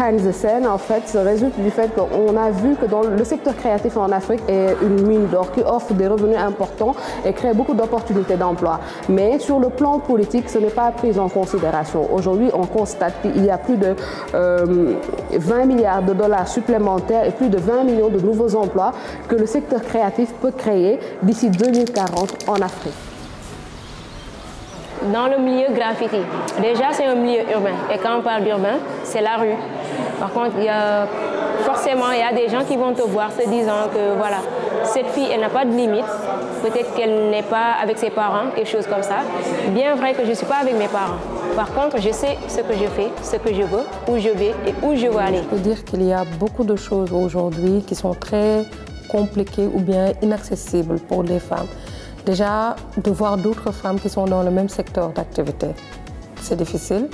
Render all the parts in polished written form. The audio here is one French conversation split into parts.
behind the scene, en fait, se résulte du fait qu'on a vu que dans le secteur créatif en Afrique est une mine d'or qui offre des revenus importants et crée beaucoup d'opportunités d'emploi. Mais sur le plan politique, ce n'est pas pris en considération. Aujourd'hui, on constate qu'il y a plus de 20 milliards de dollars supplémentaires et plus de 20 millions de nouveaux emplois que le secteur créatif peut créer d'ici 2040 en Afrique. Dans le milieu graffiti, déjà c'est un milieu urbain et quand on parle d'urbain, c'est la rue. Par contre, forcément, il y a des gens qui vont te voir se disant que voilà, cette fille, elle n'a pas de limite. Peut-être qu'elle n'est pas avec ses parents, quelque chose comme ça. Bien vrai que je ne suis pas avec mes parents. Par contre, je sais ce que je fais, ce que je veux, où je vais et où je veux aller. Je peux dire qu'il y a beaucoup de choses aujourd'hui qui sont très compliquées ou bien inaccessibles pour les femmes. Déjà, de voir d'autres femmes qui sont dans le même secteur d'activité, c'est difficile.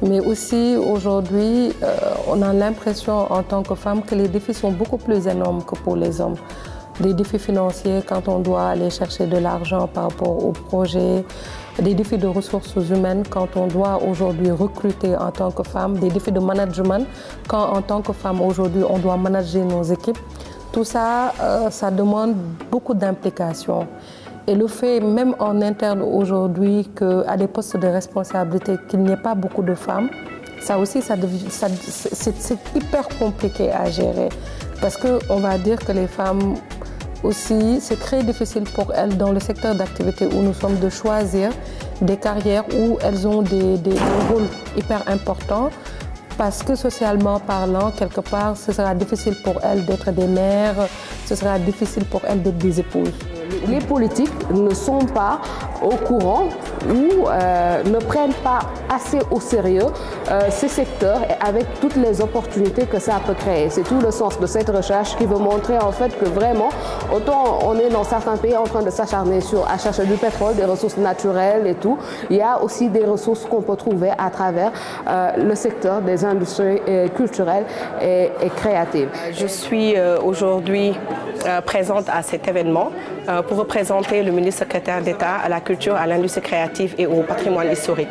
Mais aussi, aujourd'hui, on a l'impression en tant que femme que les défis sont beaucoup plus énormes que pour les hommes. Des défis financiers quand on doit aller chercher de l'argent par rapport au projet, des défis de ressources humaines quand on doit aujourd'hui recruter en tant que femme, des défis de management quand en tant que femme aujourd'hui on doit manager nos équipes. Tout ça, ça demande beaucoup d'implication. Et le fait, même en interne aujourd'hui, qu'à des postes de responsabilité, qu'il n'y ait pas beaucoup de femmes, ça aussi, c'est hyper compliqué à gérer. Parce qu'on va dire que les femmes aussi, c'est très difficile pour elles dans le secteur d'activité où nous sommes de choisir des carrières où elles ont des rôles hyper importants. Parce que socialement parlant, quelque part, ce sera difficile pour elles d'être des mères, ce sera difficile pour elles d'être des épouses. Les politiques ne sont pas au courant ou ne prennent pas assez au sérieux ces secteurs et avec toutes les opportunités que ça peut créer. C'est tout le sens de cette recherche qui veut montrer en fait que vraiment, autant on est dans certains pays en train de s'acharner à chercher du pétrole, des ressources naturelles et tout, il y a aussi des ressources qu'on peut trouver à travers le secteur des industries culturelles et créatives. Je suis aujourd'hui présente à cet événement pour représenter le ministre secrétaire d'État à la culture, à l'industrie créative et au patrimoine historique.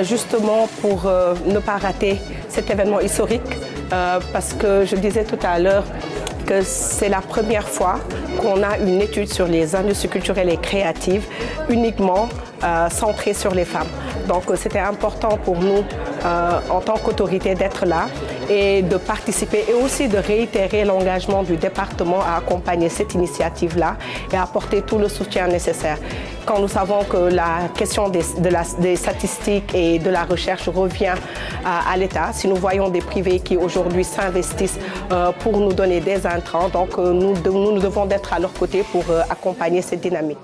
Justement pour ne pas rater cet événement historique, parce que je disais tout à l'heure que c'est la première fois qu'on a une étude sur les industries culturelles et créatives uniquement centrée sur les femmes. Donc c'était important pour nous en tant qu'autorité d'être là et de participer et aussi de réitérer l'engagement du département à accompagner cette initiative-là et à apporter tout le soutien nécessaire. Quand nous savons que la question des statistiques et de la recherche revient à l'État, si nous voyons des privés qui aujourd'hui s'investissent pour nous donner des intrants, donc nous devons être à leur côté pour accompagner cette dynamique.